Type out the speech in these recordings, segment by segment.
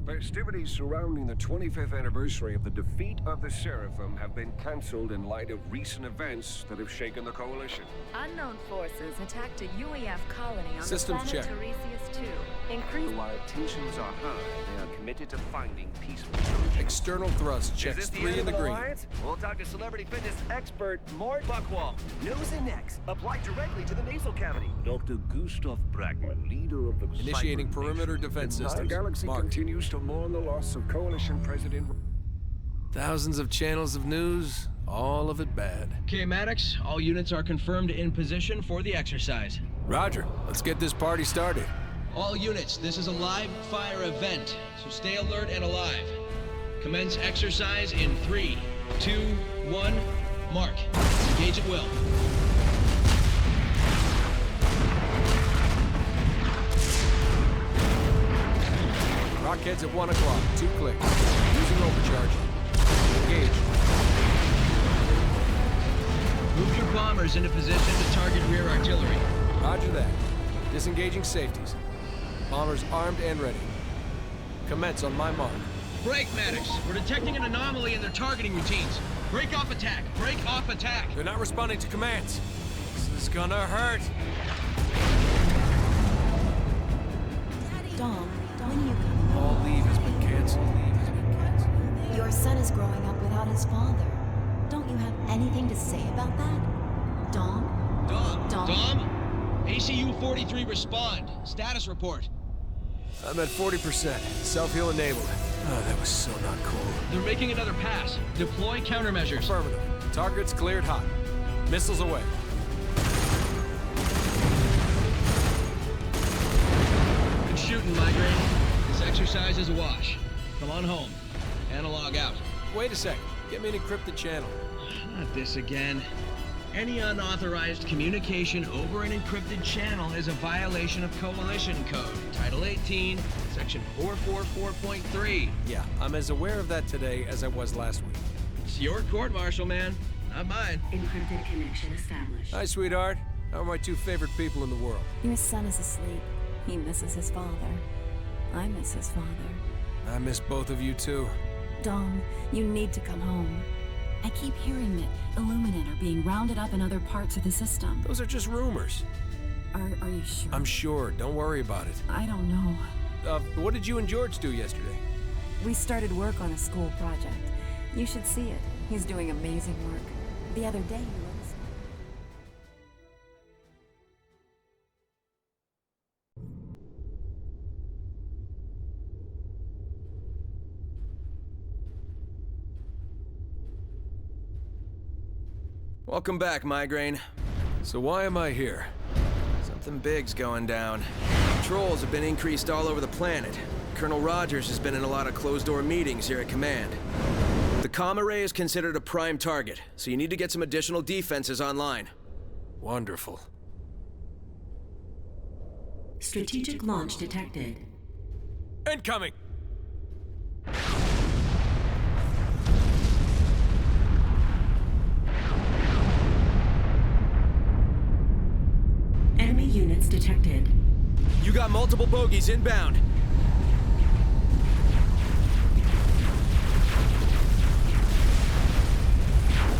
Festivities surrounding the 25th anniversary of the defeat of the Seraphim have been cancelled in light of recent events that have shaken the Coalition. Unknown forces attacked a UEF colony on Systems the check. planet Tiresias 2. Increased... While tensions are high, they are committed to finding peaceful solutions. External thrust checks 3 in the green. Alliance? We'll talk to celebrity fitness expert Mort Buckwall. Nose and necks applied directly to the nasal cavity. Dr. Gustav Bragman, leader of the Initiating Cyber perimeter Nation. defense The systems. galaxy Mark. continues to mourn the loss of Coalition President... Thousands of channels of news, all of it bad. Okay, Maddox, all units are confirmed in position for the exercise. Roger, let's get this party started. All units, this is a live fire event, so stay alert and alive. Commence exercise in 3, 2, 1, mark. Engage at will. Rockheads at 1 o'clock, 2 clicks. Using overcharge. Engage. Move your bombers into position to target rear artillery. Roger that. Disengaging safeties. Bombers armed and ready. Commence on my mark. Break, Maddox. We're detecting an anomaly in their targeting routines. Break off attack. Break off attack. They're not responding to commands. This is gonna hurt. Dom, when are you coming? All leave has been canceled. Your son is growing up without his father. Don't you have anything to say about that? Dom? Dom? ACU 43 respond. Status report. I'm at 40%. Self-heal enabled. Oh, that was so not cool. They're making another pass. Deploy countermeasures. Affirmative. Target's cleared hot. Missiles away. Good shooting, Migraine. This exercise is a wash. Come on home. Analog out. Wait a sec. Get me an encrypted channel. Not this again. Any unauthorized communication over an encrypted channel is a violation of Coalition Code, Title 18, Section 444.3. Yeah, I'm as aware of that today as I was last week. It's your court-martial, man, not mine. Encrypted connection established. Hi, sweetheart. How are my 2 favorite people in the world? Your son is asleep. He misses his father. I miss his father. I miss both of you, too. Dom, you need to come home. I keep hearing that Illuminate are being rounded up in other parts of the system. Those are just rumors. Are you sure? I'm sure. Don't worry about it. I don't know. What did you and George do yesterday? We started work on a school project. You should see it. He's doing amazing work. The other day he was... Welcome back, Migraine. So why am I here? Something big's going down. Patrols have been increased all over the planet. Colonel Rogers has been in a lot of closed-door meetings here at Command. The comm array is considered a prime target, so you need to get some additional defenses online. Wonderful. Strategic launch detected. Incoming! Enemy units detected. You got multiple bogies inbound.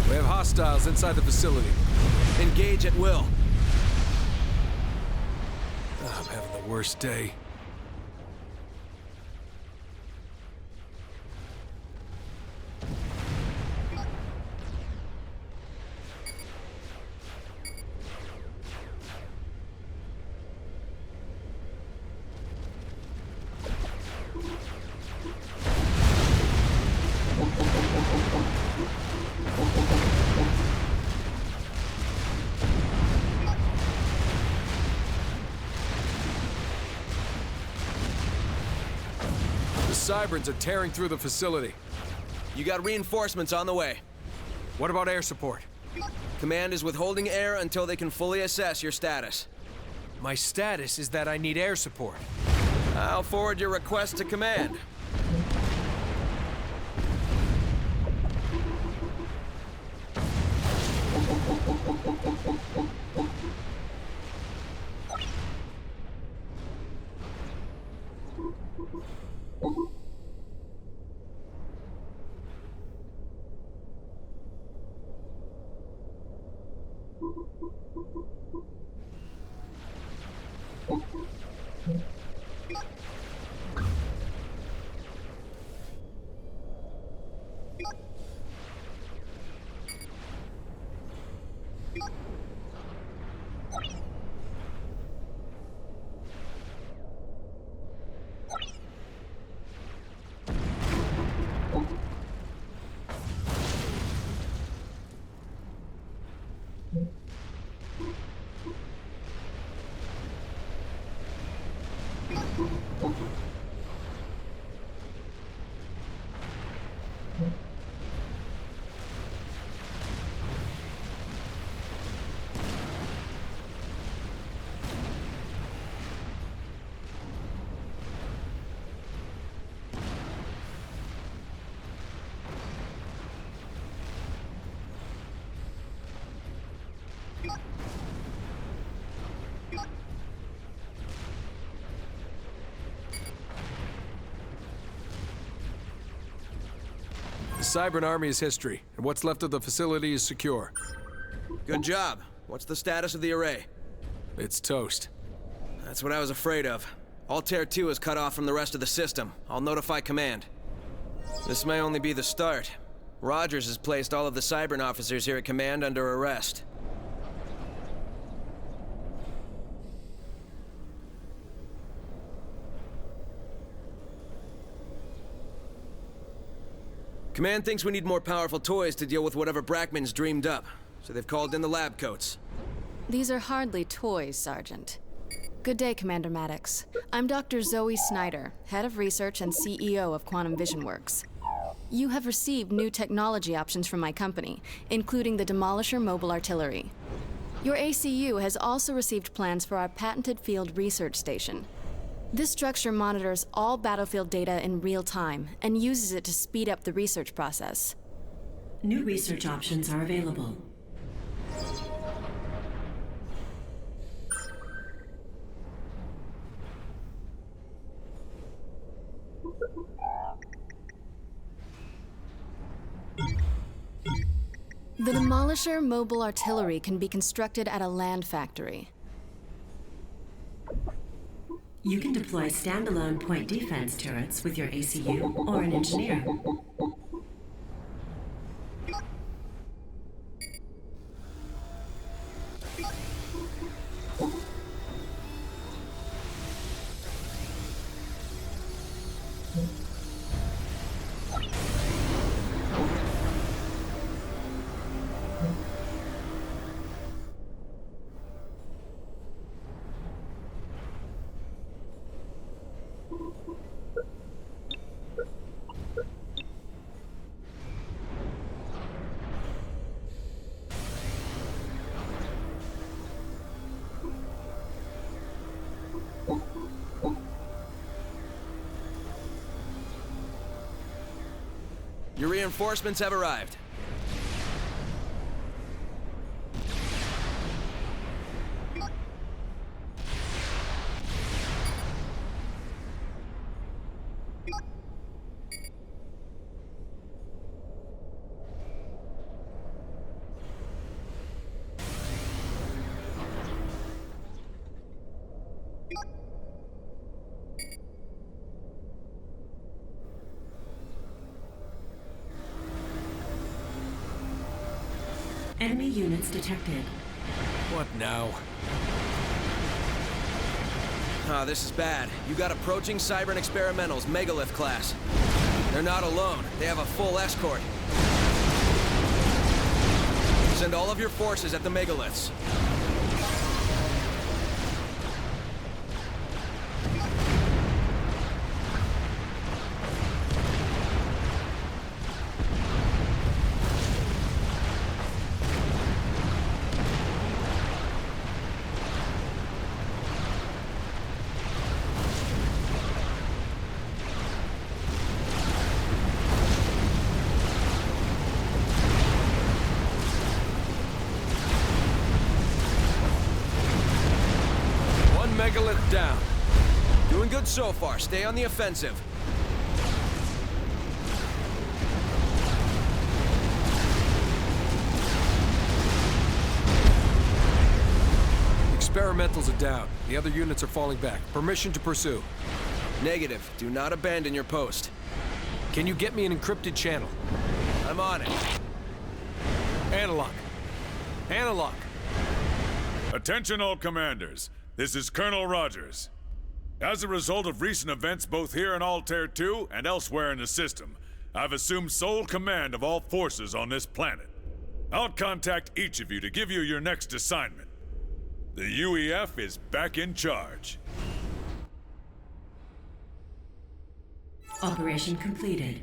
We have hostiles inside the facility. Engage at will. Oh, I'm having the worst day. The Cyberns are tearing through the facility. You got reinforcements on the way. What about air support? Command is withholding air until they can fully assess your status. My status is that I need air support. I'll forward your request to Command. The Cybran army is history, and what's left of the facility is secure. Good job. What's the status of the array? It's toast. That's what I was afraid of. Altair 2 is cut off from the rest of the system. I'll notify command. This may only be the start. Rogers has placed all of the Cybran officers here at command under arrest. Command thinks we need more powerful toys to deal with whatever Brackman's dreamed up, so they've called in the lab coats. These are hardly toys, Sergeant. Good day, Commander Maddox. I'm Dr. Zoe Snyder, Head of Research and CEO of Quantum Vision Works. You have received new technology options from my company, including the Demolisher Mobile Artillery. Your ACU has also received plans for our patented field research station. This structure monitors all battlefield data in real time and uses it to speed up the research process. New research options are available. The Demolisher Mobile Artillery can be constructed at a land factory. You can deploy standalone point defense turrets with your ACU or an engineer. Your reinforcements have arrived. Enemy units detected. What now? Ah, this is bad. You got approaching Cybran experimentals, Megalith class. They're not alone. They have a full escort. Send all of your forces at the Megaliths. Megalith down. Doing good so far. Stay on the offensive. Experimentals are down. The other units are falling back. Permission to pursue. Negative. Do not abandon your post. Can you get me an encrypted channel? I'm on it. Analog. Analog. Attention all commanders. This is Colonel Rogers. As a result of recent events both here in Altair 2 and elsewhere in the system, I've assumed sole command of all forces on this planet. I'll contact each of you to give you your next assignment. The UEF is back in charge. Operation completed.